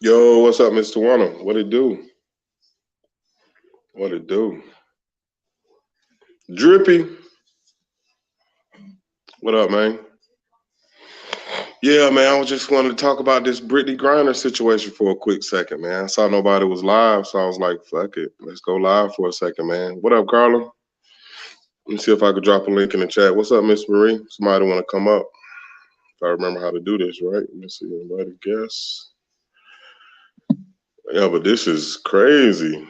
Yo, what's up, Mr. Warner? What it do? What it do? Drippy, what up, man? Yeah, man, I was just wanted to talk about this Britney Griner situation for a quick second, man. I saw nobody was live, so I was like, fuck it. Let's go live for a second, man. What up, Carla? Let me see if I could drop a link in the chat. What's up, Miss Marie? Somebody want to come up? If I remember how to do this, right? Let me see. Anybody guess? Yeah, but this is crazy.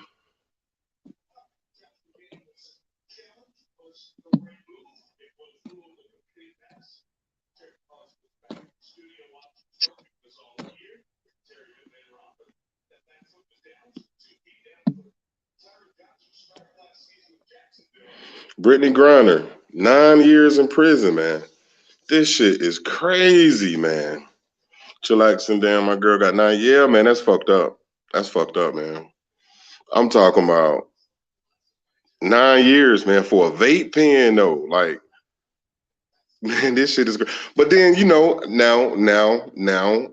Brittany Griner, 9 years in prison, man. This shit is crazy, man. Chillaxing down, my girl got 9. Yeah, man, that's fucked up. That's fucked up, man. I'm talking about 9 years, man, for a vape pen, though. Like, man, this shit is great. But then, now,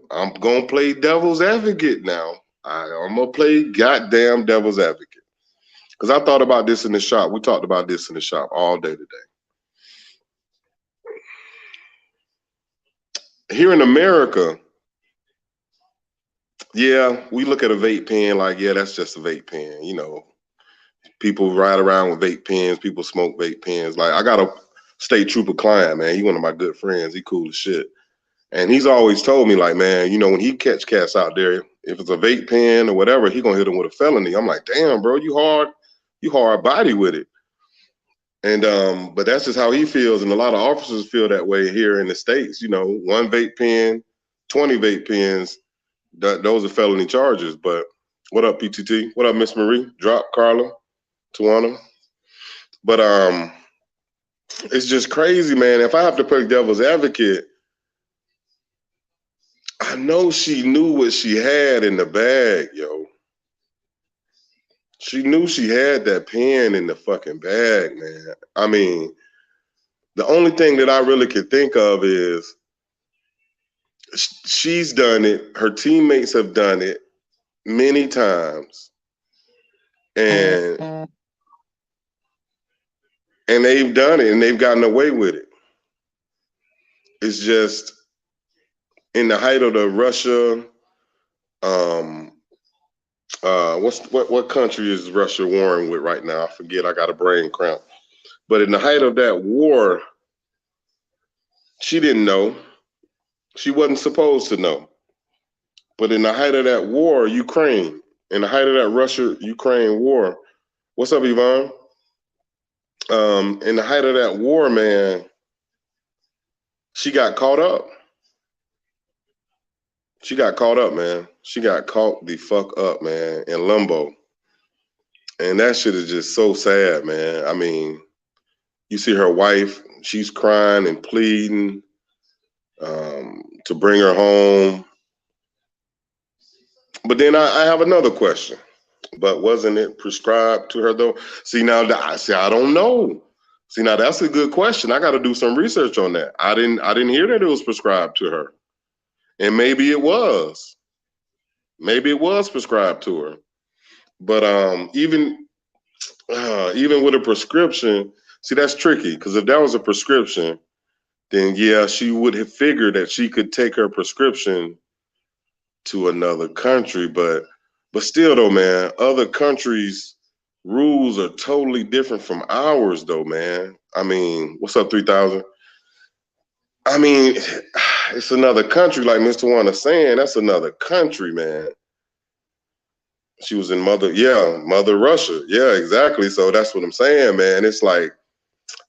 I'm gonna play devil's advocate now. I'm gonna play goddamn devil's advocate. Because I thought about this in the shop. We talked about this in the shop all day today. Here in America, yeah, we look at a vape pen like, yeah, that's just a vape pen. People ride around with vape pens. People smoke vape pens. Like, I got a state trooper client, man. He one of my good friends. He cool as shit. And he's always told me, like, man, when he catch cats out there, if it's a vape pen or whatever, he gonna hit them with a felony. I'm like, damn, bro, you hard body with it. And but that's just how he feels, and a lot of officers feel that way here in the States. One vape pen, 20 vape pens, those are felony charges. But what up, PTT? What up, Miss Marie? Drop Carla, Tawana. But it's just crazy, man. If I have to play devil's advocate, I know she knew what she had in the bag, yo. She knew she had that pen in the fucking bag, man. I mean, the only thing that I really could think of is she's done it. Her teammates have done it many times, and they've done it and they've gotten away with it. It's just in the height of the Russia. What country is Russia warring with right now? I forget. I got a brain cramp. But in the height of that war, she didn't know. She wasn't supposed to know. But in the height of that war, Ukraine, in the height of that Russia-Ukraine war, what's up, Yvonne? In the height of that war, man, she got caught up. She got caught up, man. She got caught the fuck up, man, in limbo. And that shit is just so sad, man. I mean, you see her wife, she's crying and pleading to bring her home. But then I have another question. But wasn't it prescribed to her though? See, now I don't know. See, now that's a good question. I got to do some research on that. I didn't hear that it was prescribed to her, and maybe it was. Maybe it was prescribed to her. But even with a prescription, see, that's tricky, because if that was a prescription, then yeah, she would have figured that she could take her prescription to another country. But still, though, man, other countries' rules are totally different from ours, though, man. I mean, what's up, 3000? I mean, it's another country, like Mr. Warner's saying. That's another country, man. She was in Mother Russia. Yeah, exactly. So that's what I'm saying, man. It's like,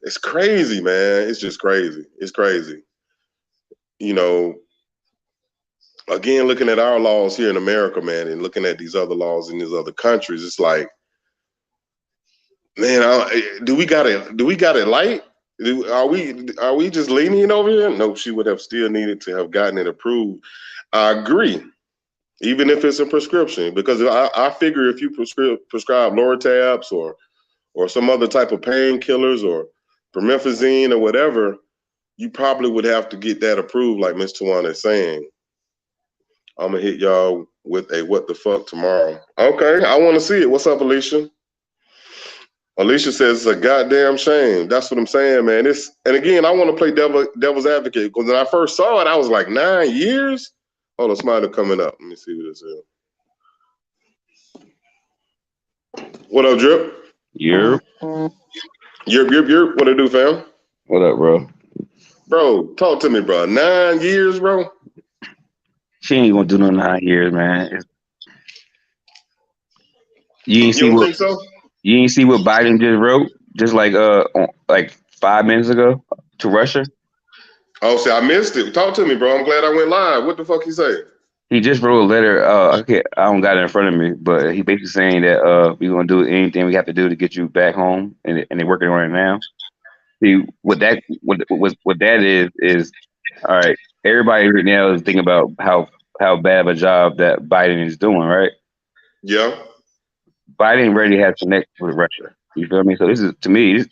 it's crazy, man. It's just crazy. It's crazy. You know, again, looking at our laws here in America, man, and looking at these other laws in these other countries, it's like, man, do we got it light? Are we just lenient over here? No, she would have still needed to have gotten it approved. I agree, even if it's a prescription, because I figure if you prescribe Lortabs or some other type of painkillers or promethazine or whatever, you probably would have to get that approved, like Ms. Tawana is saying. I'm gonna hit y'all with a what the fuck tomorrow. Okay, I want to see it. What's up, Alicia? Alicia says it's a goddamn shame. That's what I'm saying, man. It's and again, I want to play devil's advocate because when I first saw it, I was like 9 years. Hold on, somebody coming up. Let me see who this is. What up, Drip? Yep. Yerp. What it do, fam? What up, bro? Bro, talk to me, bro. 9 years, bro. She ain't gonna do no 9 years, man. You ain't You see don't what think so? you ain't see what Biden just wrote just like 5 minutes ago to Russia. Oh, see, I missed it. Talk to me, bro. I'm glad I went live. What the fuck he say? He just wrote a letter. I don't got it in front of me, but he basically saying that we're gonna do anything we have to do to get you back home, and they're working on it now. See what that is all right. Everybody right now is thinking about how bad of a job that Biden is doing, right? Yeah. Biden already has connected with Russia. You feel me? So this is to me,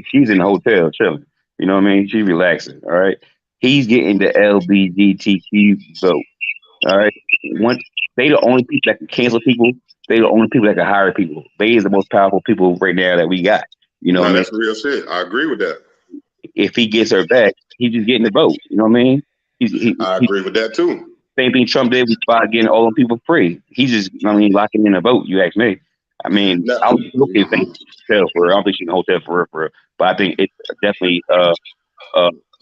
she's in the hotel chilling. You know what I mean? She's relaxing. All right. He's getting the LGBTQ vote. All right. Once they the only people that can cancel people. They the only people that can hire people. They is the most powerful people right now that we got. You know what No, I mean? that's real shit. I agree with that. If he gets her back, he's just getting the vote. You know what I mean? I He agree with that too. same thing Trump did by getting all them people free. He's just, I mean, locking in a vote. You ask me. I mean, Now, I don't think it's hotel for her. I don't think she's in a hotel for her. But I think it's definitely uh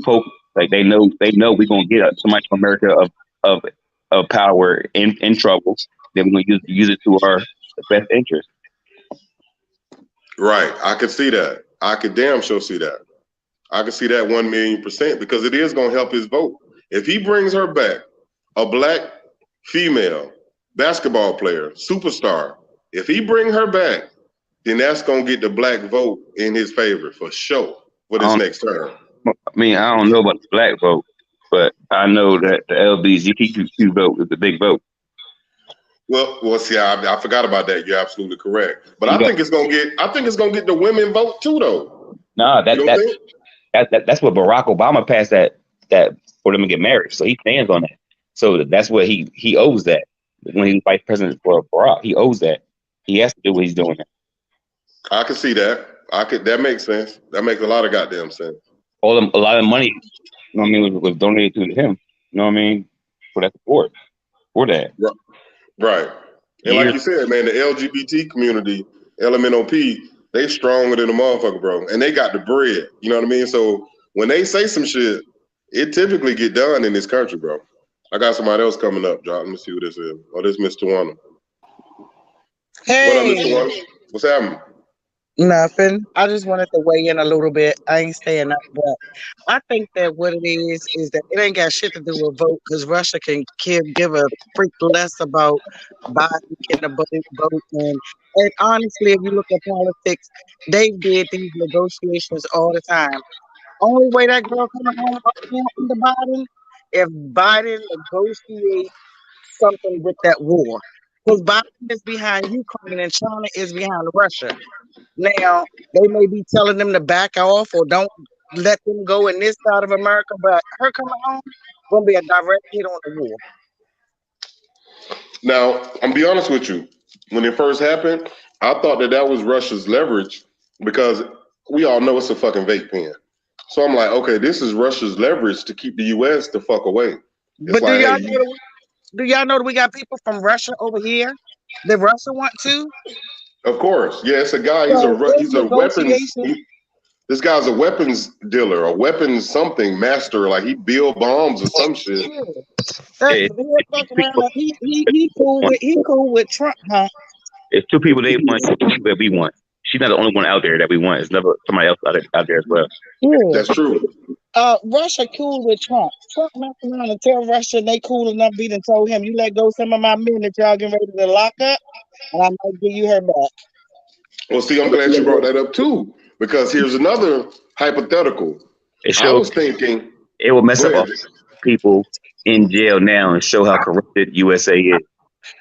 folk like they know we're gonna get somebody from America of of power in trouble. Then we're gonna use it to our best interest. right. I could see that. I could damn sure see that. I could see that 1,000,000% because it is going to help his vote. If he brings her back, a black female basketball player, superstar, if he bring her back, then that's going to get the black vote in his favor for sure for I this don't. next term. I mean, I don't know about the black vote, but I know that the LGBTQ vote is the big vote. Well, see, I forgot about that. You're absolutely correct. But You I got think it's going to get, I think it's going to get the women vote too, though. nah. You don't think? That's what Barack Obama passed that for them to get married. So he stands on that. So that's what he owes that when he was vice president for Barack. He owes that. He has to do what he's doing. I can see that. That makes sense. That makes a lot of goddamn sense. A lot of money, you know what I mean, was donated to him. You know what I mean, for that support for that Right. And like years. you said, man, the LGBT community, LMNOP, they stronger than a motherfucker, bro. And they got the bread. You know what I mean? So when they say some shit, it typically get done in this country, bro. I got somebody else coming up, John. Let me see who this is. Oh, this is Mr. Tawana. What up, Mr. Hey, Tawana? What's happening? nothing. I just wanted to weigh in a little bit. I ain't staying up, but I think that what it is that it ain't got shit to do with vote because Russia can give a freak less about Biden getting a vote. And honestly, if you look at politics, they did these negotiations all the time. Only way that girl coming home up now under Biden, if Biden negotiates something with that war. Because Biden is behind Ukraine and China is behind Russia. Now, they may be telling them to back off or don't let them go in this side of America, but her coming home gonna be a direct hit on the war. Now, I'm gonna be honest with you. When it first happened, I thought that was Russia's leverage because we all know it's a fucking vape pen. So I'm like, okay, this is Russia's leverage to keep the U.S. the fuck away. It's But do like, y'all hey, know that we got people from Russia over here that Russia want to? of course, yeah, it's a guy. So this He's a weapons. negotiation, This guy's a weapons dealer, a weapons something master. Like he build bombs or some shit. yeah. That It, he'll fuck around. He cool with Trump, huh? it's two people they want, two people that we want. She's not the only one out there that we want. It's never somebody else out there as well. Yeah. That's true. Russia cool with Trump. Trump messed around and tell Russia they cool enough. Be and told him, you let go some of my men that y'all getting ready to lock up, and I might give you her back. Well, see, I'm glad you brought that up too, because here's another hypothetical. It I shows was thinking, it will mess go up ahead. all people in jail now and show how corrupted USA is.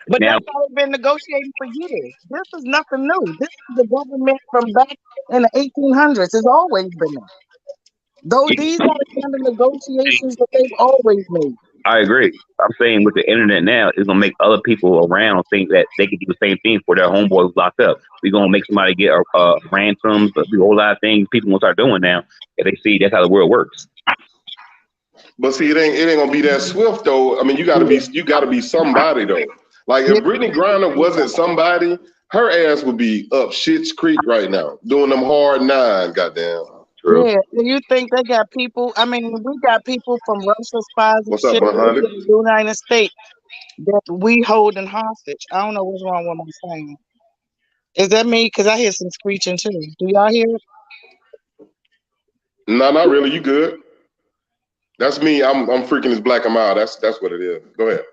But Now, that's how they've been negotiating for years. This is nothing new. This is the government from back in the 1800s. It's always been there. Though you these are the kind of negotiations that they've always made. I agree. I'm saying with the internet now, it's gonna make other people around think that they can do the same thing for their homeboy who's locked up. We're gonna make somebody get ransoms, a whole lot of things people gonna start doing now if they see that's how the world works. But see, it ain't gonna be that swift though. I mean, you gotta be somebody though. Like if Yeah, Brittany Griner wasn't somebody, her ass would be up Shit's Creek right now, doing them hard nine, goddamn. True. yeah. Do you think they got people? I mean, we got people from Russia, spies and What's up, shit in 100? the United States that we holding hostage. I don't know what's wrong with my saying. Is that me? Because I hear some screeching too. Do y'all hear it? No, not really. You good? That's me. I'm freaking this black and mild. That's what it is. Go ahead.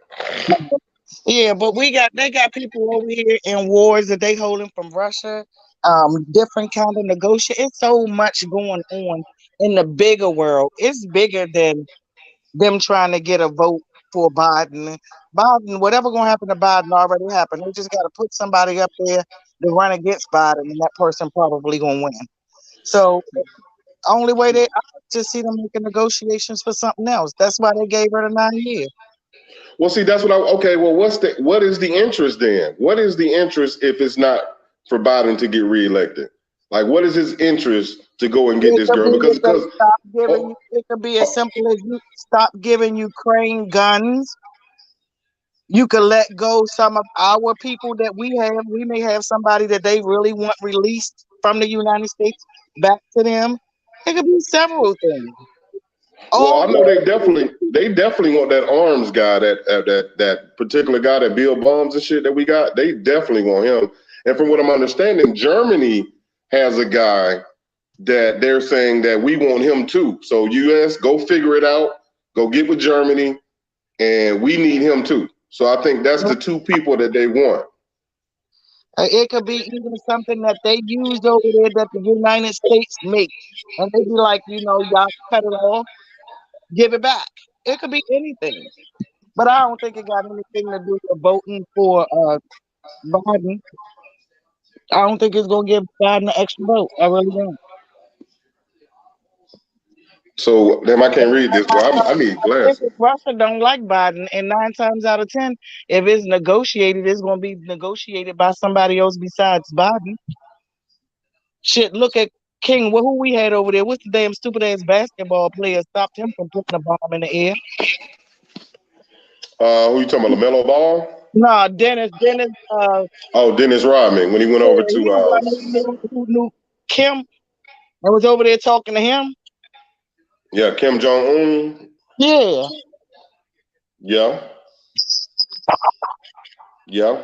Yeah, but they got people over here in wars that they holding from Russia. Different kind of negotiation. It's so much going on in the bigger world. It's bigger than them trying to get a vote for Biden. Biden, whatever gonna happen to Biden already happened. They just gotta put somebody up there to run against Biden, and that person probably gonna win. So only way I just see them making negotiations for something else. That's why they gave her the 9 years. Well, see, that's what okay. Well, what is the interest then? What is the interest if it's not for Biden to get reelected? Like, what is his interest to go and get It this could girl? be Because that they stop giving oh, you. It could be as oh, simple as you stop giving Ukraine guns. You could let go some of our people that we have. We may have somebody that they really want released from the United States back to them. It could be several things. well, Oh, I know they definitely want that arms guy, that particular guy that build bombs and shit that we got. They definitely want him. And from what I'm understanding, Germany has a guy that they're saying that we want him too. So U.S. go figure it out. Go get with Germany, and we need him too. So I think that's the two people that they want. it could be even something that they use over there that the United States make, and they be like, y'all cut it off, give it back. It could be anything, but I don't think it got anything to do with voting for Biden. I don't think it's gonna give Biden an extra vote. I really don't. So damn, I can't read this. Well, I need If glasses. Russia don't like Biden, and 9 times out of 10, if it's negotiated, it's gonna be negotiated by somebody else besides Biden. Shit, look at King. Who we had over there? What's the damn stupid ass basketball player stopped him from putting a bomb in the air? Who you talking about, LaMelo Ball? Nah, Dennis. Oh, Dennis Rodman when he went over He to the one who knew Kim and was over there talking to him. yeah, Kim Jong Un. Yeah. Yeah, yeah.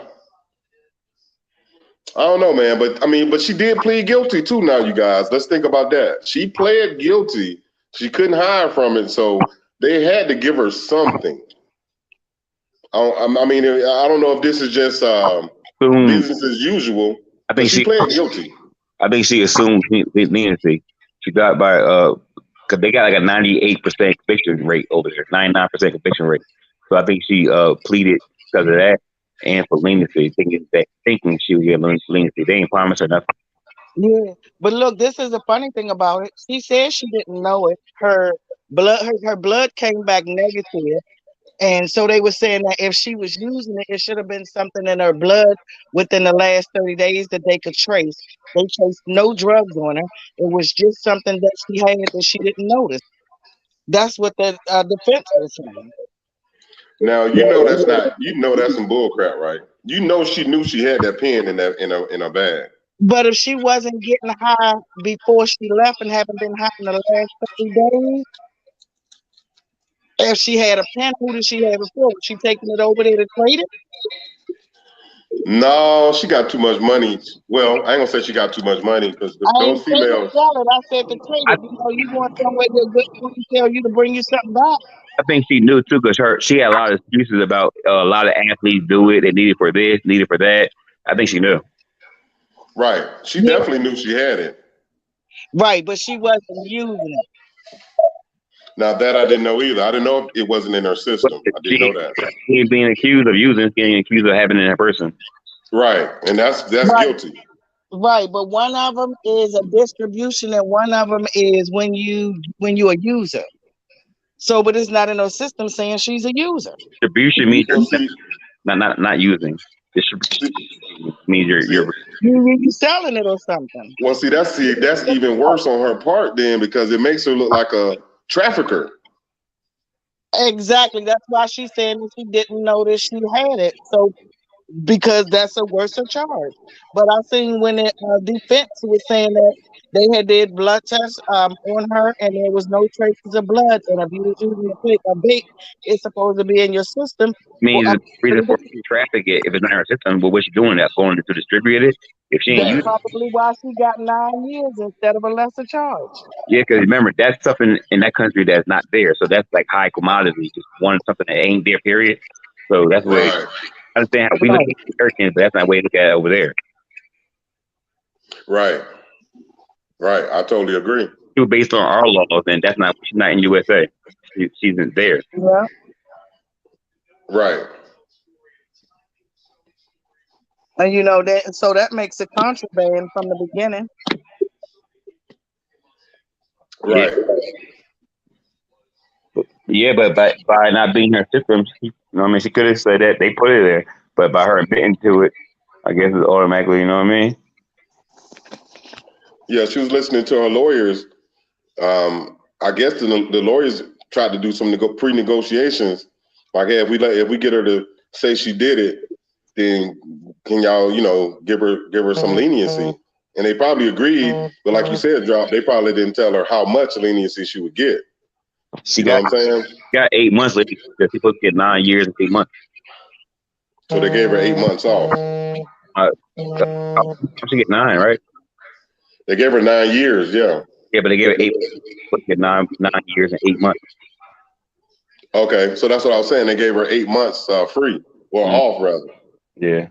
I don't know, man, but I mean, but she did plead guilty too. Now, you guys, let's think about that. She pled guilty. She couldn't hide from it, so they had to give her something. I mean, I don't know if this is just Soon, business as usual, I but think she she, pled guilty. I think she assumed leniency. She got by because they got like a 98% conviction rate over there, 99% conviction rate. So I think she pleaded because of that and for leniency, thinking she would get leniency. They ain't promised her nothing. Yeah, but look, this is the funny thing about it. She said she didn't know it. Her blood came back negative, and so they were saying that if she was using it, it should have been something in her blood within the last 30 days that they could trace. They traced no drugs on her. It was just something that she had that she didn't notice. That's what the defense was saying. Now you know that's not. You know that's some bull crap, right? You know she knew she had that pen in her bag. But if she wasn't getting high before she left and haven't been high in the last 30 days, if she had a pen, who did she have it for? Was she taking it over there to trade it? No, she got too much money. Well, I ain't gonna say she got too much money because I those ain't said to females. sell it. I said to trade I, it. You going somewhere your good friend tell you to bring you something back. I think she knew too because she had a lot of excuses about a lot of athletes do it. They need it for this, need it for that. I think she knew. Right. She Yeah, definitely knew she had it. right. But she wasn't using it. Now that I didn't know either. I didn't know if it wasn't in her But system. I didn't she, know that. she ain't being accused of using, getting accused of having it in her person. Right. And that's Right, guilty. right. But one of them is a distribution, and one of them is when you a user. So, but it's not in no system saying she's a user. Distribution means Well, you're see, not using. see, Distribution means you're see, You selling it or something. well, that's even worse on her part then because it makes her look like a trafficker. Exactly. That's why she's saying that she didn't notice she had it. So because that's a worse charge. But I seen when the defense was saying that they had did blood tests on her and there was no traces of blood. And if you was using a vape, it's supposed to be in your system for means up the to reason 30 for days. traffic it if it's not in her system. But what's she doing? That going to distribute it? If she ain't That's using, probably why she got 9 years instead of a lesser charge. yeah, because remember that's something in that country that's not there. So that's like high commodity. Just wanting something that ain't there. Period. So that's where Right, I understand how we look Right. at Americans, but that's not the way to look at it over there. right, right. I totally agree. She based on our laws, and that's not she's not in USA. She's in there. Yeah. Right, And that so that makes it contraband from the beginning. Yeah, right. yeah, but by not being in her system, she, you know what I mean, she could have said that they put it there, but by her admitting to it, I guess it's automatically, you know what I mean? Yeah, she was listening to her lawyers. I guess the lawyers tried to do some pre-negotiations. Like, hey, if we get her to say she did it, then can y'all, give her some leniency? And they probably agreed, but like you said, drop. They probably didn't tell her how much leniency she would get. She You know got what I'm saying? 8 months later. She's supposed to get 9 years and 8 months. So they gave her 8 months off. Uh, she get 9, right? They gave her 9 years. Yeah. Yeah, but they gave her 8. Supposed to get 9 years and 8 months. Okay, so that's what I was saying. They gave her 8 months free, or Mm, off rather. yeah.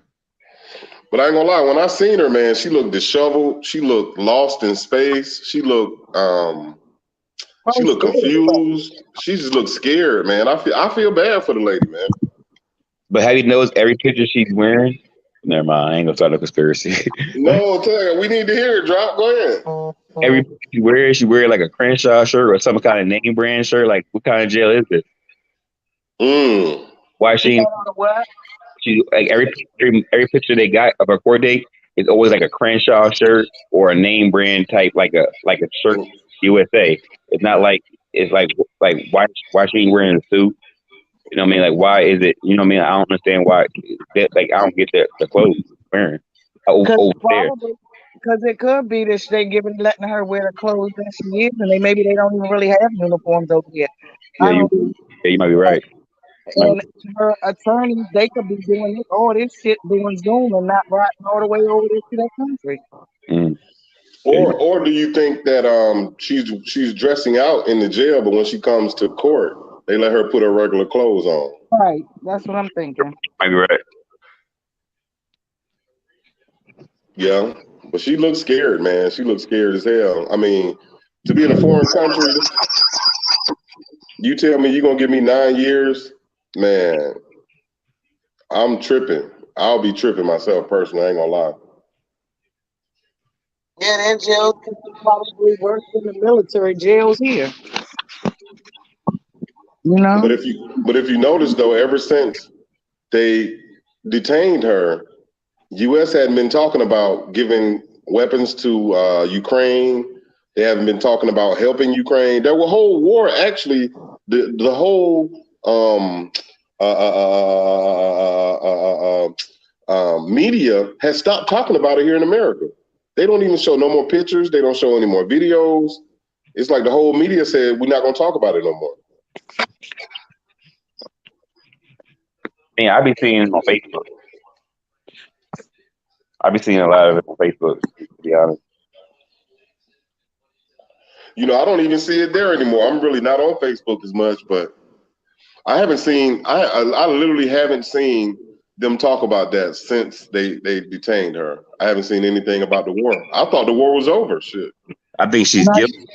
But I ain't gonna lie, when I seen her, man, she looked disheveled. She looked lost in space. She Probably looked scared of stuff. confused. She just looked scared, man. I feel bad for the lady, man. But have you noticed every picture she's wearing? Never mind. I ain't gonna start a conspiracy. No, tell her, we need to hear it. Drop. Go ahead. Every picture she wear like a Crenshaw shirt or some kind of name brand shirt. Like, what kind of jail is this? Mm. Why She got she on a what? she like every picture they got of her court date is always like a Crenshaw shirt or a name brand type like a shirt USA. It's not like it's like why she ain't wearing a suit? You know what I mean? Like why is it? You know what I mean? I don't understand why that like I don't get the clothes she's wearing Because over there. probably because it could be that they giving letting her wear the clothes that she is, and maybe they don't even really have uniforms over here. Yeah, I you don't know. yeah you might be right. You might And her attorneys, they could be doing all this shit doing Zoom and not riding all the way over there to that country. be, yeah, Or do you think that she's dressing out in the jail, but when she comes to court, they let her put her regular clothes on? Right. That's what I'm thinking. might be right. Yeah, but she looks scared, man. She looks scared as hell. I mean, to be in a foreign country, you tell me you're gonna give me 9 years, man. I'm tripping. I'll be tripping myself personally. I ain't gonna lie. Yeah, that jail is probably worse than the military jails here. You know? But if you notice though, ever since they detained her, U.S. hadn't been talking about giving weapons to Ukraine. They haven't been talking about helping Ukraine. There was a whole war actually. The whole media has stopped talking about it here in America. They don't even show no more pictures. They don't show any more videos. It's like the whole media said we're not going to talk about it no more. Yeah, I be seeing it on Facebook. I be seeing a lot of it on Facebook. To be honest, I don't even see it there anymore. I'm really not on Facebook as much, but I haven't seen. I literally haven't seen them talk about that since they detained her. I haven't seen anything about the war. I thought the war was over. Shit. I think she's Right. guilty.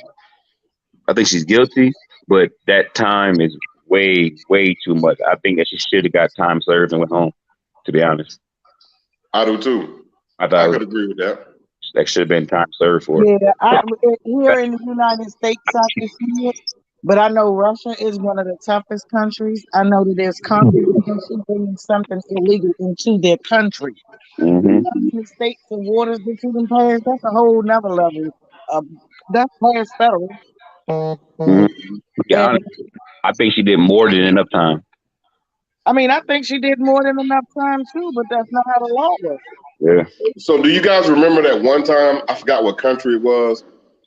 I think she's guilty, but that time is way too much. I think that she should have got time served and went home. To be honest, I do too. I thought I it was, could agree with that. that should have been time served for her. Yeah, here in the United States, I can see it. But I know Russia is one of the toughest countries. I know that there's constantly bringing something illegal into their country. You Mm-hmm. know how many states and waters that you can pass? That's a whole nother level. Of, that's past federal. Mm-hmm. Yeah, And honestly, I think she did more than enough time. I mean, I think she did more than enough time too, but that's not how the law works. Yeah. So do you guys remember that one time? I forgot what country it was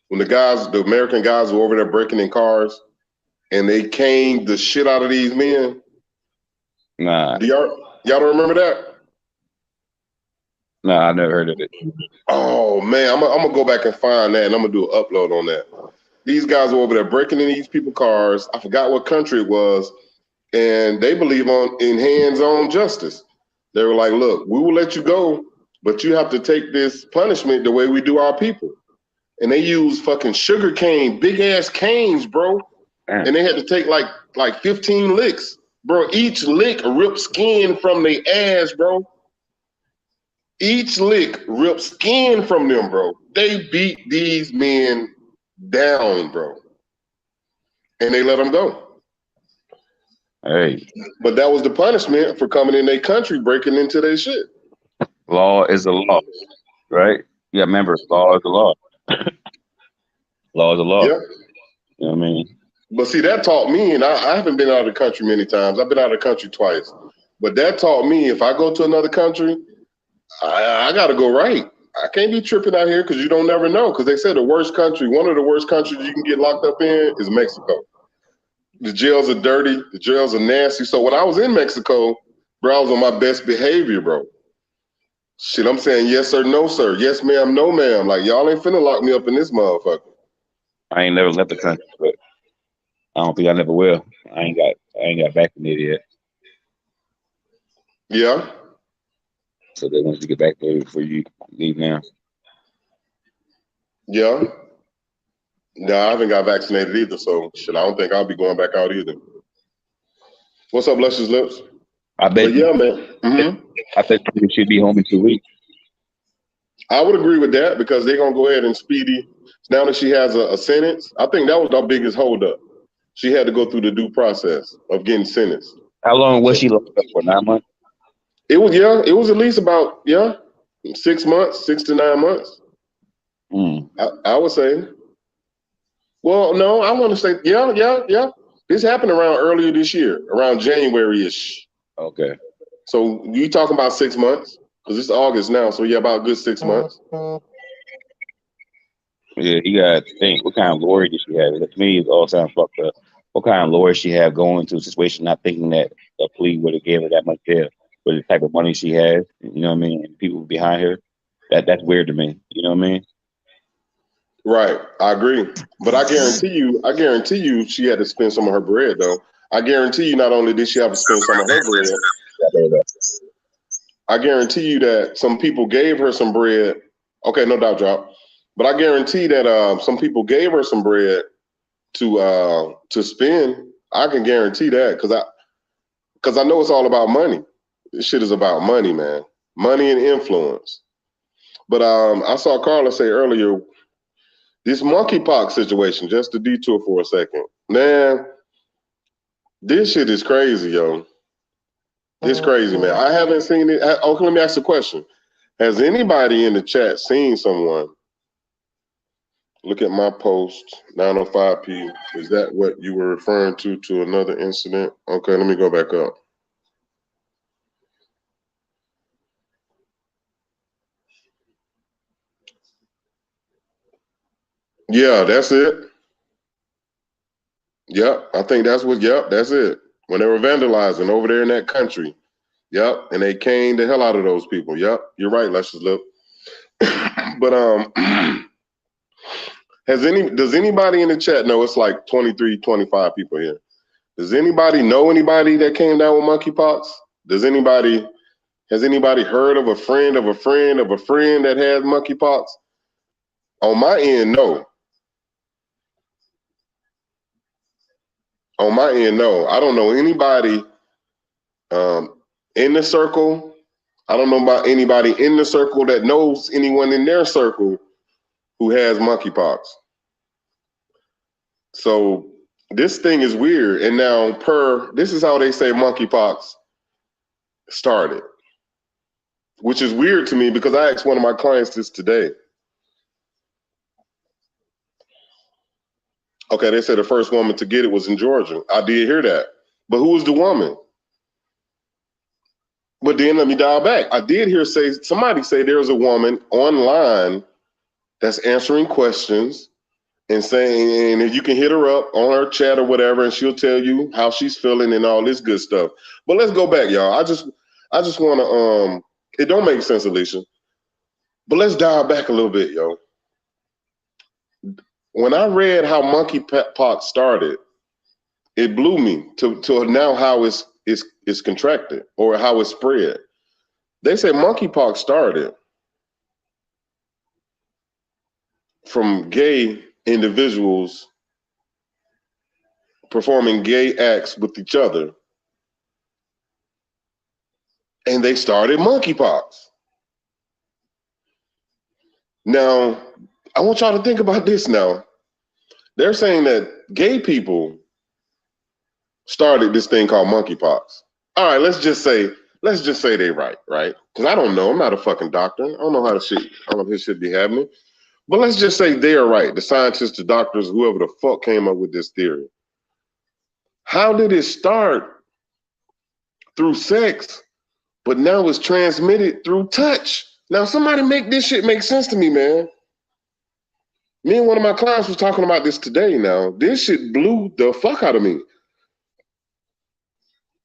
when the American guys were over there breaking in cars and they caned the shit out of these men. Nah, Do y'all don't remember that? nah, I never heard of it. Oh man, I'm gonna go back and find that and I'm gonna do an upload on that. These guys were over there breaking in these people's cars. I forgot what country it was, and they believe in hands-on justice. They were like, "Look, we will let you go, but you have to take this punishment the way we do our people." And they use fucking sugar cane, big ass canes, bro. Damn. And they had to take like 15 licks, bro. Each lick ripped skin from their ass, bro. Each lick ripped skin from them, bro. They beat these men down, bro, and they let them go. Hey, But that was the punishment for coming in their country, breaking into their shit. law is a law, right? Yeah, remember, law is a law. Law is a law. Yeah. You know what I mean? But see, that taught me, and I haven't been out of the country many times. I've been out of the country twice. But that taught me if I go to another country, I got to go right. I can't be tripping out here because you don't never know. Because they said the worst country, one of the worst countries you can get locked up in is Mexico. The jails are dirty. The jails are nasty. So when I was in Mexico, bro, I was on my best behavior, bro. Shit, I'm saying yes sir, no sir, yes ma'am, no ma'am. Like y'all ain't finna lock me up in this motherfucker. I ain't never left the country, but I don't think I never will. I ain't got vaccinated yet. Yeah, So they want you to get back there before you leave now. yeah. No, I haven't got vaccinated either, so shit, I don't think I'll be going back out either. What's up, Luscious Lips? I bet But yeah, man. I bet you should be home in 2 weeks. I would agree with that because they're gonna go ahead and speedy. Now that she has a sentence, I think that was our biggest holdup. She had to go through the due process of getting sentenced. How long was So she locked up for? 9 months? it was at least about 6 months, 6 to 9 months. Mm, I would say. Well, no, I want to say yeah. This happened around earlier this year, around January-ish. okay. So you talking about 6 months? Because it's August now, so yeah, about a good 6 months. Yeah, you got to think. What kind of lawyer does she have? To me, it all sounds fucked up. What kind of lawyer she have going to a situation not thinking that a plea would have gave her that much jail with the type of money she has, you know what I mean, and people behind her. That's weird to me. You know what I mean? Right, I agree. But I guarantee you, she had to spend some of her bread though. I guarantee you, not only did she have to spend some of her bread, I guarantee you that some people gave her some bread. Okay, no doubt drop. But I guarantee that some people gave her some bread to spend. I can guarantee that because I know it's all about money. This shit is about money, man. Money and influence. But I saw Carla say earlier this monkeypox situation. Just to detour for a second, man. This shit is crazy, yo. It's crazy, man. I haven't seen it. Okay, let me ask a question. Has anybody in the chat seen someone? Look at my post, 9:05 p. Is that what you were referring to another incident? Okay, let me go back up. Yeah, that's it. Yep, I think that's it. When they were vandalizing over there in that country. Yep, and they caned the hell out of those people. Yep, you're right, Luscious Lip. But does anybody in the chat know it's like 23, 25 people here? Does anybody know anybody that came down with monkeypox? Has anybody heard of a friend of a friend of a friend that has monkeypox? On my end, no. On my end, no. I don't know anybody in the circle. I don't know about anybody in the circle that knows anyone in their circle who has monkeypox. So this thing is weird. And now this is how they say monkeypox started, which is weird to me because I asked one of my clients this today. Okay, they said the first woman to get it was in Georgia. I did hear that. But who was the woman? But then let me dial back. I did hear somebody say there's a woman online that's answering questions and saying, and if you can hit her up on her chat or whatever, and she'll tell you how she's feeling and all this good stuff. But let's go back, y'all. I just want to, it don't make sense, Alicia. But let's dial back a little bit, yo. When I read how monkeypox started, it blew me to now how it's contracted or how it's spread. They say monkeypox started from gay individuals performing gay acts with each other, and they started monkeypox. Now, I want y'all to think about this now. They're saying that gay people started this thing called monkeypox. All right, let's just say they right? Because I don't know. I'm not a fucking doctor. I don't know how this shit be happening. But let's just say they're right. The scientists, the doctors, whoever the fuck came up with this theory. How did it start through sex, but now it's transmitted through touch? Now, somebody make this shit make sense to me, man. Me and one of my clients was talking about this today now. This shit blew the fuck out of me.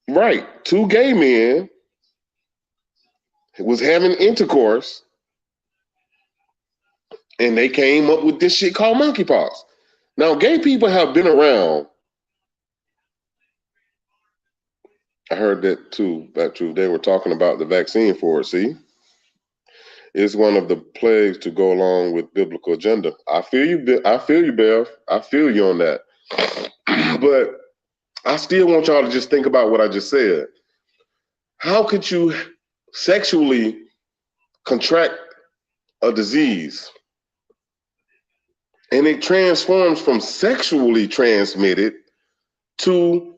Right. Two gay men was having intercourse, and they came up with this shit called monkeypox. Now, gay people have been around. I heard that too. That too. They were talking about the vaccine for it. See, it's one of the plagues to go along with biblical agenda. I feel you. I feel you, Bev. I feel you on that. But I still want y'all to just think about what I just said. How could you sexually contract a disease and it transforms from sexually transmitted to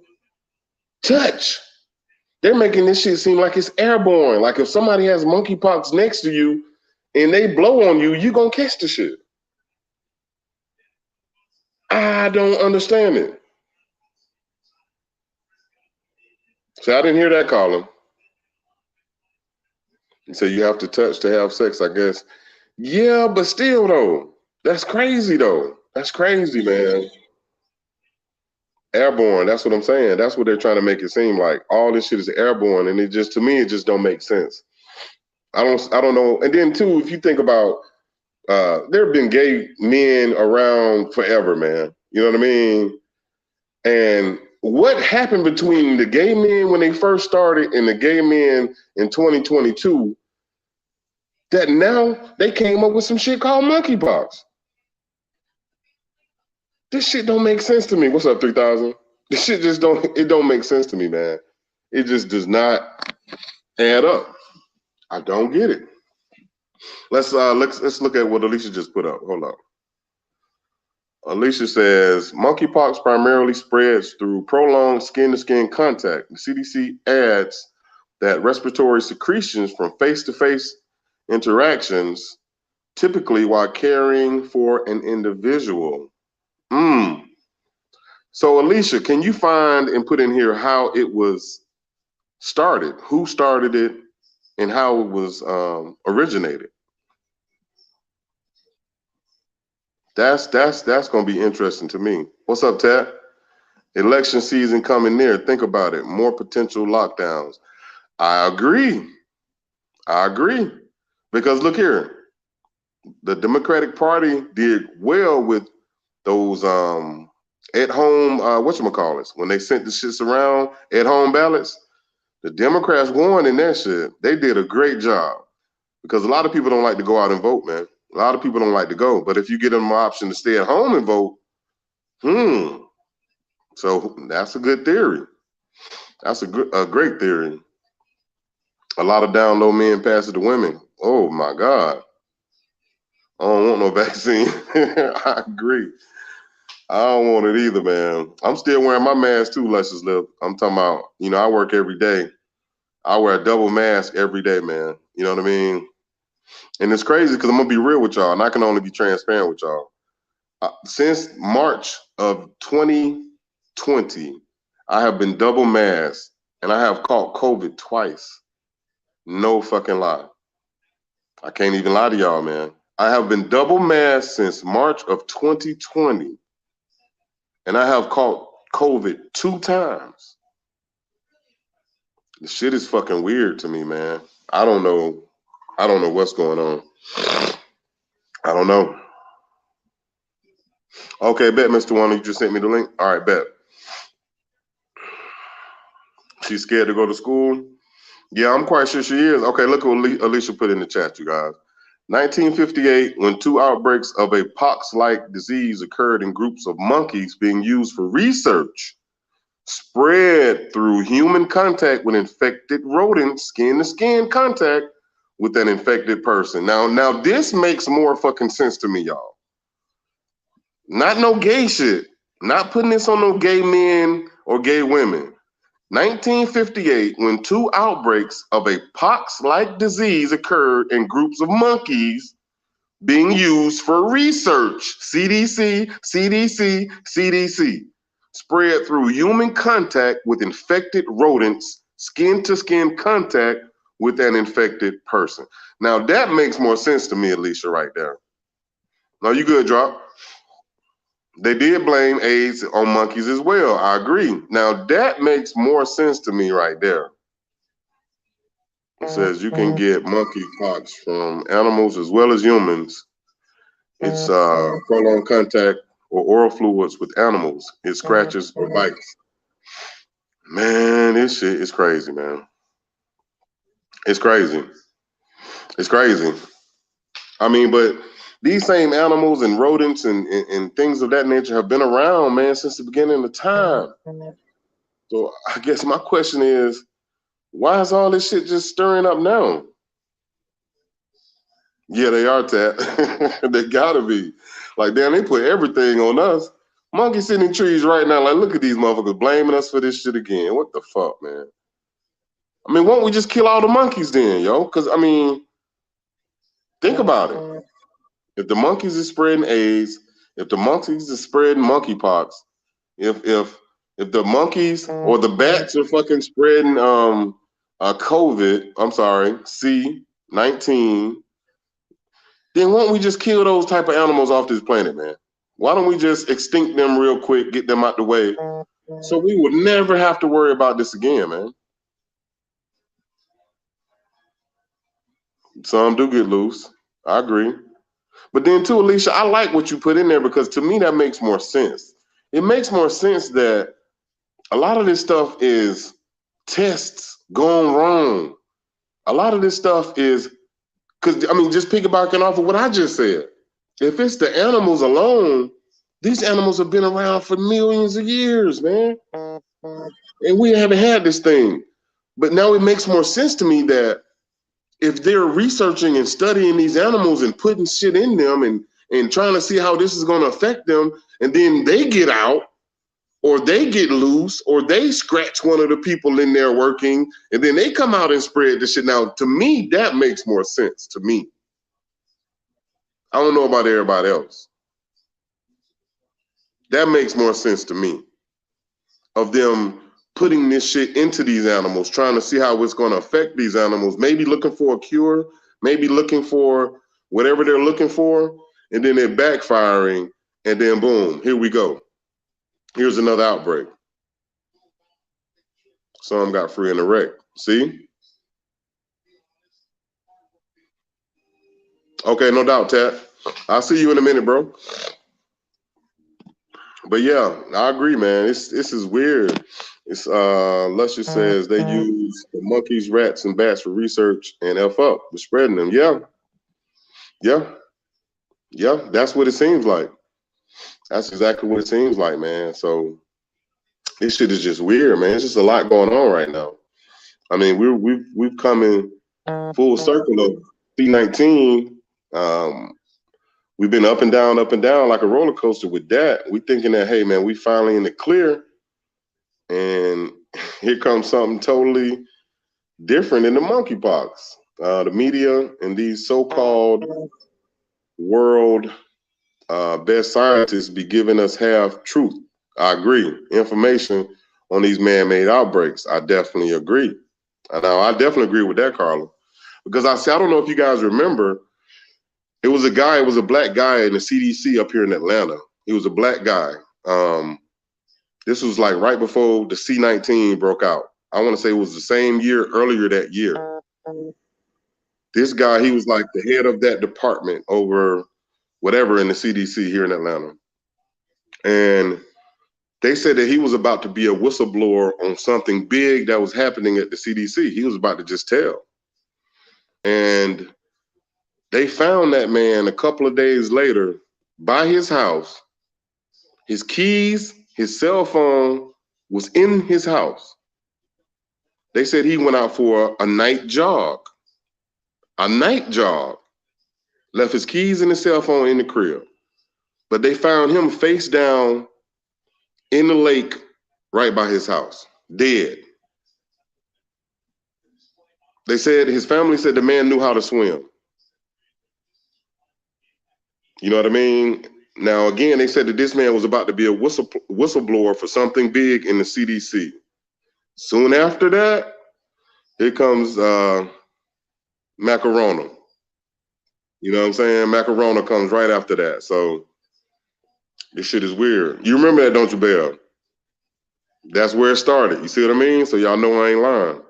touch? They're making this shit seem like it's airborne. Like if somebody has monkeypox next to you and they blow on you, you're going to catch the shit. I don't understand it. So I didn't hear that, Colin. You say you have to touch to have sex, I guess. Yeah, but still, though. That's crazy, though. That's crazy, man. Airborne, that's what I'm saying. That's what they're trying to make it seem like. All this shit is airborne, and it just, to me, it just don't make sense. I don't know. And then, too, if you think about, there have been gay men around forever, man. You know what I mean? And what happened between the gay men when they first started and the gay men in 2022 that now they came up with some shit called monkeypox? This shit don't make sense to me. What's up, 3000? This shit just don't make sense to me, man. It just does not add up. I don't get it. Let's look at what Alicia just put up. Hold up. Alicia says, monkeypox primarily spreads through prolonged skin-to-skin contact. The CDC adds that respiratory secretions from face-to-face interactions, typically while caring for an individual. So, Alicia, can you find and put in here how it was started? Who started it and how it was originated? That's going to be interesting to me. What's up, Tat? Election season coming near. Think about it. More potential lockdowns. I agree. Because look here. The Democratic Party did well with those at-home, whatchamacallits, when they sent the shits around, at-home ballots. The Democrats won in that shit. They did a great job because a lot of people don't like to go out and vote, man. A lot of people don't like to go. But if you give them an option to stay at home and vote, so that's a good theory. That's a great theory. A lot of down low men pass it to women. Oh, my God. I don't want no vaccine. I agree. I don't want it either, man. I'm still wearing my mask too, Luscious Lip. I'm talking about, I work every day. I wear a double mask every day, man. You know what I mean? And it's crazy because I'm gonna be real with y'all, and I can only be transparent with y'all. Since March of 2020, I have been double masked, and I have caught COVID twice. No fucking lie. I can't even lie to y'all, man. I have been double masked since March of 2020, and I have caught COVID 2 times. The shit is fucking weird to me, man. I don't know. I don't know what's going on. I don't know. Okay, bet, Mr. One, you just sent me the link. All right, bet. She's scared to go to school. Yeah, I'm quite sure she is. Okay, look what Alicia put in the chat, you guys. 1958, when 2 outbreaks of a pox-like disease occurred in groups of monkeys being used for research, spread through human contact with infected rodents, skin-to-skin contact with an infected person. Now this makes more fucking sense to me, y'all. Not no gay shit. Not putting this on no gay men or gay women. 1958, when 2 outbreaks of a pox-like disease occurred in groups of monkeys being used for research, CDC, CDC, CDC, spread through human contact with infected rodents, skin-to-skin contact with an infected person. Now, that makes more sense to me, Alicia, right there. No, you good, Drop. They did blame AIDS on monkeys as well. I agree. Now, that makes more sense to me right there. It says you can get monkeypox from animals as well as humans. It's prolonged contact or oral fluids with animals. It scratches or bites. Man, this shit is crazy, man. It's crazy. It's crazy. I mean, but these same animals and rodents and things of that nature have been around, man, since the beginning of time. So I guess my question is, why is all this shit just stirring up now? Yeah, they are, Tat. They gotta be. Like, damn, they put everything on us. Monkeys sitting in trees right now, like, look at these motherfuckers blaming us for this shit again. What the fuck, man? I mean, won't we just kill all the monkeys then, yo? Because, I mean, think about it. If the monkeys is spreading AIDS, if the monkeys is spreading monkeypox, if the monkeys or the bats are fucking spreading COVID, I'm sorry, C-19, then won't we just kill those type of animals off this planet, man? Why don't we just extinct them real quick, get them out the way, so we would never have to worry about this again, man? Some do get loose. I agree. But then too, Alicia, I like what you put in there because to me that makes more sense. It makes more sense that a lot of this stuff is tests gone wrong. A lot of this stuff is, because, I mean, just piggybacking off of what I just said. If it's the animals alone, these animals have been around for millions of years, man. And we haven't had this thing. But now it makes more sense to me that if they're researching and studying these animals and putting shit in them and trying to see how this is going to affect them, and then they get out, or they get loose, or they scratch one of the people in there working, and then they come out and spread the shit. Now, to me, that makes more sense to me. I don't know about everybody else. That makes more sense to me, of them putting this shit into these animals, trying to see how it's going to affect these animals, maybe looking for a cure, maybe looking for whatever they're looking for, and then they're backfiring, and then boom, here we go. Here's another outbreak. Some got free in the wreck. See? Okay, no doubt, Tat. I'll see you in a minute, bro. But yeah, I agree, man. This is weird. It's Luscious says they use the monkeys, rats, and bats for research and F up for spreading them. Yeah. That's what it seems like. That's exactly what it seems like, man. So this shit is just weird, man. It's just a lot going on right now. I mean, we've come in full circle of C-19. we've been up and down like a roller coaster with that. We thinking that, hey man, we finally in the clear, and here comes something totally different in the monkeypox. The media and these so-called world best scientists be giving us half truth. I agree. Information on these man-made outbreaks. I definitely agree. Now, I definitely agree with that, Carla. Because I don't know if you guys remember, it was a black guy in the CDC up here in Atlanta. He was a black guy. This was like right before the C-19 broke out. I want to say it was the same year, earlier that year. This guy, he was like the head of that department over whatever in the CDC here in Atlanta. And they said that he was about to be a whistleblower on something big that was happening at the CDC. He was about to just tell. And they found that man a couple of days later by his house. His keys, his cell phone was in his house. They said he went out for a night jog. A night jog. Left his keys and his cell phone in the crib. But they found him face down in the lake right by his house, dead. They said his family said the man knew how to swim. You know what I mean? Now, again, they said that this man was about to be a whistleblower for something big in the CDC. Soon after that, here comes Macarona. You know what I'm saying? Macarona comes right after that. So this shit is weird. You remember that, don't you, Bell? That's where it started. You see what I mean? So y'all know I ain't lying.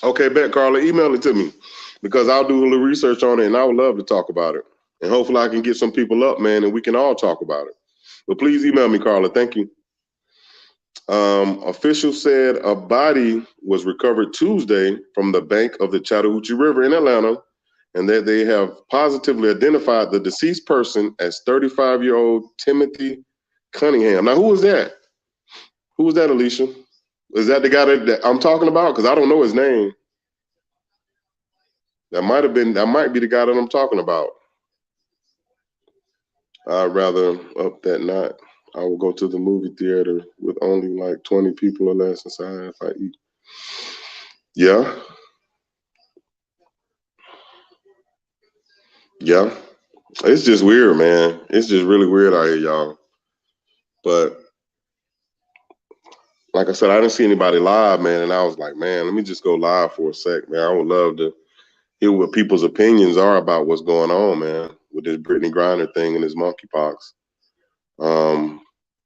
Okay, bet, Carla, email it to me because I'll do a little research on it and I would love to talk about it. And hopefully I can get some people up, man, and we can all talk about it. But please email me, Carla. Thank you. Officials said a body was recovered Tuesday from the bank of the Chattahoochee River in Atlanta, and that they have positively identified the deceased person as 35-year-old Timothy Cunningham. Now, who was that? Who was that, Alicia? Is that the guy that I'm talking about? Because I don't know his name. That might be the guy that I'm talking about. I'd rather up that night. I will go to the movie theater with only like 20 people or less inside if I eat. Yeah. Yeah. It's just weird, man. It's just really weird out here, y'all. But like I said, I didn't see anybody live, man. And I was like, man, let me just go live for a sec, man. I would love to hear what people's opinions are about what's going on, man, with this Britney Griner thing and this monkeypox.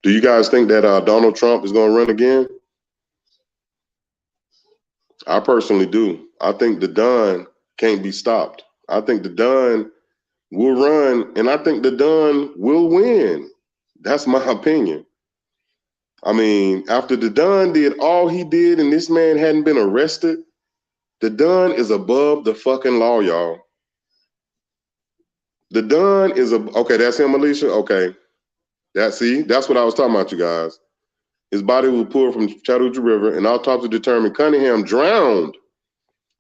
Do you guys think that Donald Trump is going to run again? I personally do. I think the Don can't be stopped. I think the Don will run, and I think the Don will win. That's my opinion. I mean, after the Don did all he did and this man hadn't been arrested, the Don is above the fucking law, y'all. The Don is okay, that's him, Alicia? Okay. That's what I was talking about, you guys. His body was pulled from Chattahoochee River, and autopsy determined Cunningham drowned,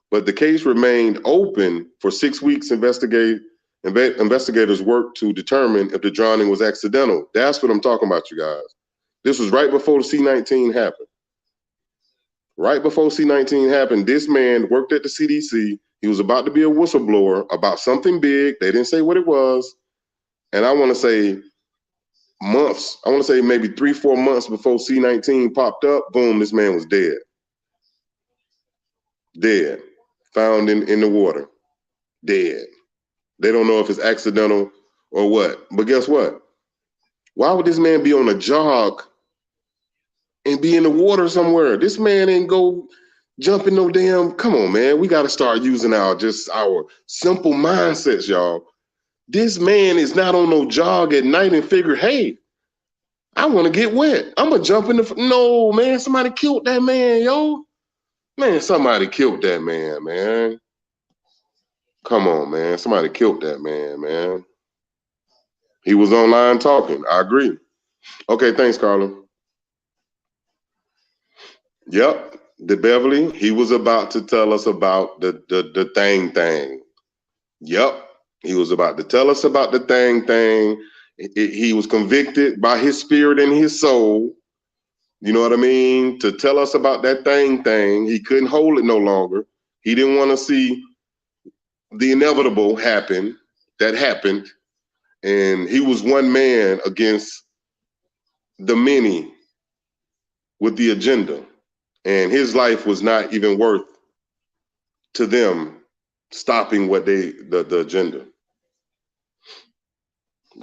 but the case remained open for 6 weeks. Investigators worked to determine if the drowning was accidental. That's what I'm talking about, you guys. This was right before the C-19 happened. Right before C-19 happened, this man worked at the CDC. He was about to be a whistleblower about something big. They didn't say what it was. And I want to say months, I want to say maybe 3-4 months before C-19 popped up, boom, this man was dead. Dead. Found in the water. Dead. They don't know if it's accidental or what. But guess what? Why would this man be on a jog and be in the water somewhere? This man ain't go jumping no damn. Come on, man. We got to start using our simple mindsets, y'all. This man is not on no jog at night and figure, hey, I want to get wet. I'm going to jump in the. No, man. Somebody killed that man, yo. Man, somebody killed that man, man. Come on, man. Somebody killed that man, man. He was online talking. I agree. Okay, thanks, Carla. Yep. The Beverly, he was about to tell us about the thing. Yep. He was about to tell us about the thing. He was convicted by his spirit and his soul. You know what I mean? To tell us about that thing. He couldn't hold it no longer. He didn't want to see the inevitable happen. That happened. And he was one man against the many with the agenda. And his life was not even worth to them stopping what the agenda.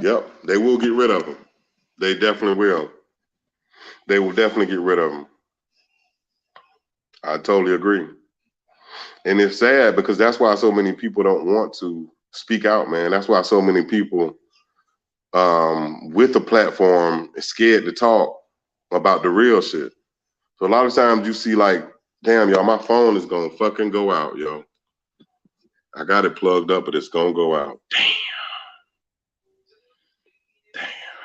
Yep, they will get rid of him. They definitely will. They will definitely get rid of him. I totally agree. And it's sad because that's why so many people don't want to speak out, man. That's why so many people with the platform is scared to talk about the real shit. So a lot of times you see like, damn, y'all, my phone is gonna fucking go out, yo. I got it plugged up, but it's gonna go out. Damn.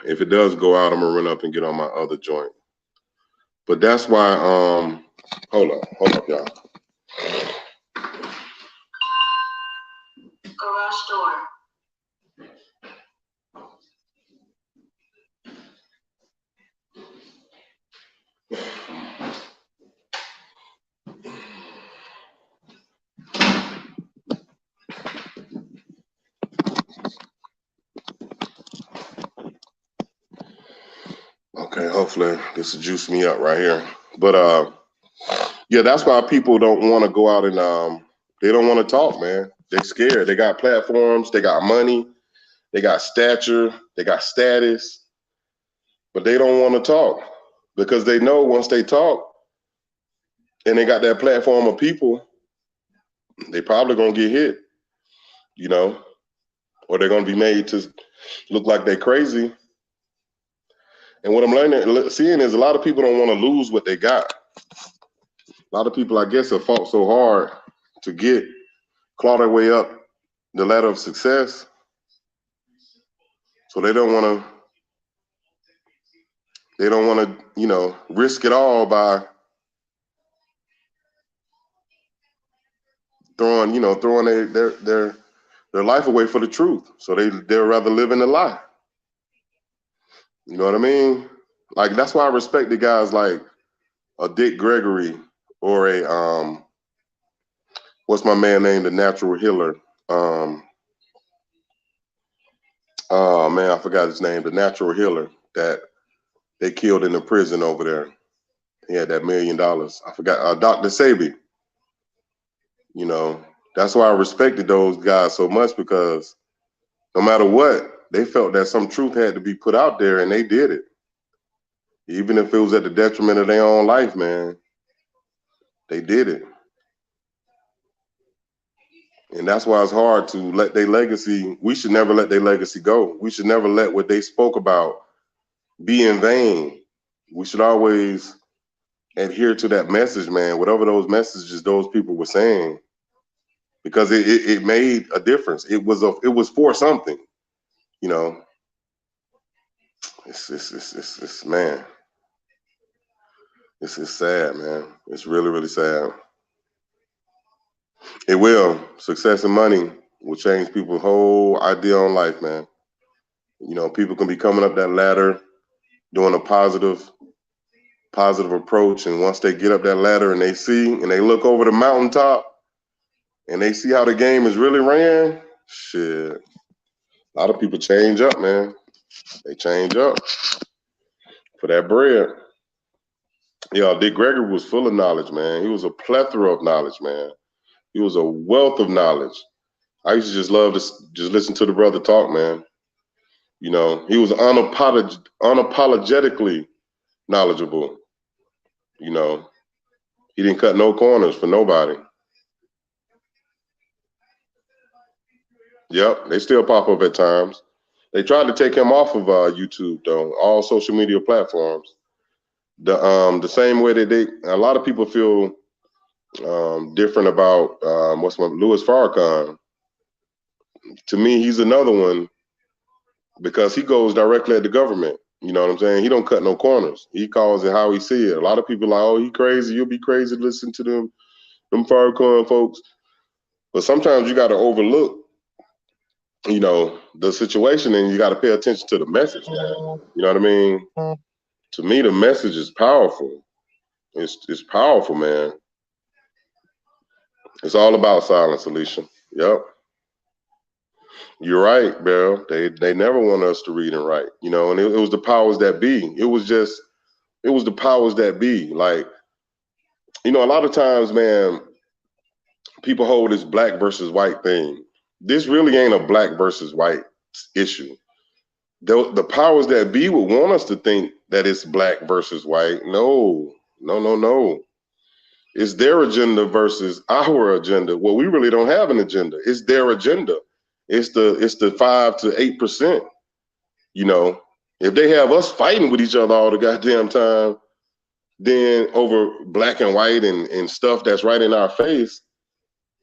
If it does go out, I'm gonna run up and get on my other joint. But that's why, hold up, y'all. Garage door. Okay, hopefully this will juice me up right here. But yeah, that's why people don't want to go out and they don't want to talk, man. They're scared. They got platforms, they got money, they got stature, they got status, but they don't want to talk because they know once they talk and they got that platform of people, they probably gonna get hit, you know, or they're gonna be made to look like they're crazy. And what I'm seeing is a lot of people don't want to lose what they got. A lot of people, I guess, have fought so hard to claw their way up the ladder of success. So they don't want to, you know, risk it all by throwing their life away for the truth. So they'd rather live in the lie. You know what I mean? Like, that's why I respect the guys like a Dick Gregory or a what's my man named, the natural healer? Oh man, I forgot his name. The natural healer that they killed in the prison over there. He had that $1 million. I forgot. Dr. Sabi. You know, that's why I respected those guys so much, because no matter what, they felt that some truth had to be put out there, and they did it. Even if it was at the detriment of their own life, man, they did it. And that's why it's hard to let their legacy, we should never let their legacy go. We should never let what they spoke about be in vain. We should always adhere to that message, man, whatever those messages those people were saying, because it made a difference. It was for something, you know. It's man, it's sad, man. It's really, really sad. It will. Success and money will change people's whole idea on life, man. You know, people can be coming up that ladder doing a positive approach, and once they get up that ladder and they see and they look over the mountaintop and they see how the game is really ran, shit, a lot of people change up, man. They change up for that bread. Yeah, Dick Gregory was full of knowledge, man. He was a plethora of knowledge, man. He was a wealth of knowledge. I used to just love to just listen to the brother talk, man. You know, he was unapologetically knowledgeable. You know, he didn't cut no corners for nobody. Yep, they still pop up at times. They tried to take him off of YouTube, though, all social media platforms. The same way that a lot of people feel different about Louis Farrakhan. To me, he's another one because he goes directly at the government. You know what I'm saying? He don't cut no corners. He calls it how he see it. A lot of people like, oh, he crazy. You'll be crazy to listen to them Farrakhan folks. But sometimes you got to overlook, you know, the situation, and you got to pay attention to the message, man. You know what I mean? To me, the message is powerful. It's powerful, man. It's all about silence, Alicia. Yep. You're right, Beryl. They never want us to read and write, you know, and it was the powers that be. It was the powers that be. Like, you know, a lot of times, man, people hold this black versus white thing. This really ain't a black versus white issue. The powers that be would want us to think that it's black versus white. No, no, no, no. It's their agenda versus our agenda. Well, we really don't have an agenda. It's their agenda. It's the 5 to 8%. You know, if they have us fighting with each other all the goddamn time, then over black and white and stuff that's right in our face,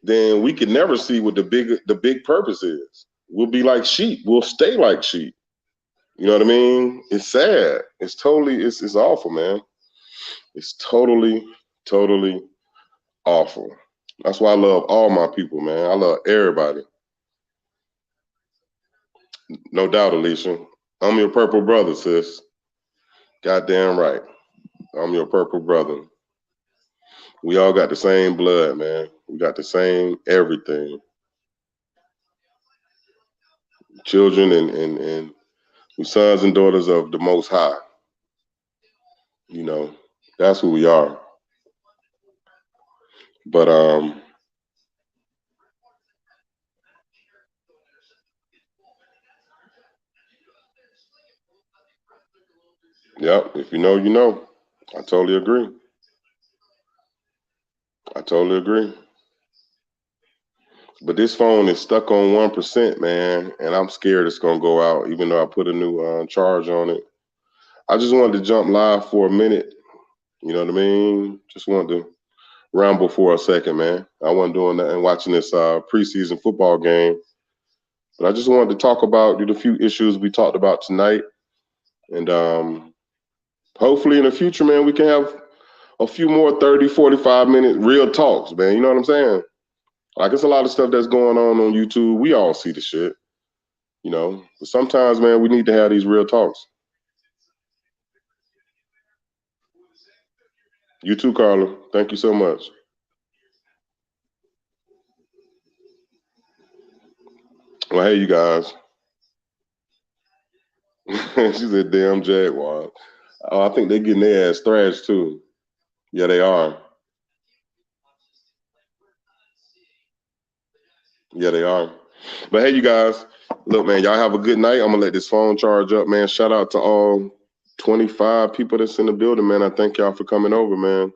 then we can never see what the big purpose is. We'll be like sheep. We'll stay like sheep. You know what I mean? It's sad. It's awful, man. It's totally awful. That's why I love all my people, man. I love everybody. No doubt, Alicia. I'm your purple brother, sis. Goddamn right. I'm your purple brother. We all got the same blood, man. We got the same everything. Children and we sons and daughters of the Most High. You know, that's who we are. But yep, if you know, you know. I totally agree. I totally agree. But this phone is stuck on 1%, man, and I'm scared it's gonna go out, even though I put a new charge on it. I just wanted to jump live for a minute. You know what I mean? Just wanted to ramble for a second, man. I wasn't doing that and watching this preseason football game, but I just wanted to talk about the few issues we talked about tonight, and hopefully in the future, man, we can have a few more 30, 45-minute real talks, man. You know what I'm saying? Like, it's a lot of stuff that's going on YouTube. We all see the shit, you know. But sometimes, man, we need to have these real talks. You too, Carla. Thank you so much. Well, hey, you guys. She said, damn Jaguars. Oh, I think they're getting their ass thrashed, too. Yeah, they are. Yeah, they are. But hey, you guys, look, man, y'all have a good night. I'm going to let this phone charge up, man. Shout out to all 25 people that's in the building, man. I thank y'all for coming over, man.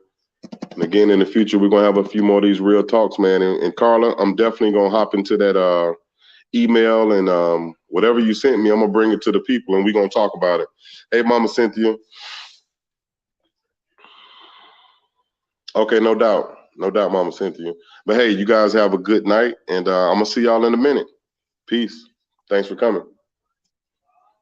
And again, in the future, we're going to have a few more of these real talks, man. And Carla, I'm definitely going to hop into that email and whatever you sent me, I'm going to bring it to the people and we're going to talk about it. Hey, Mama Cynthia. Okay, no doubt. No doubt, Mama Cynthia. But hey, you guys have a good night, and I'm going to see y'all in a minute. Peace. Thanks for coming.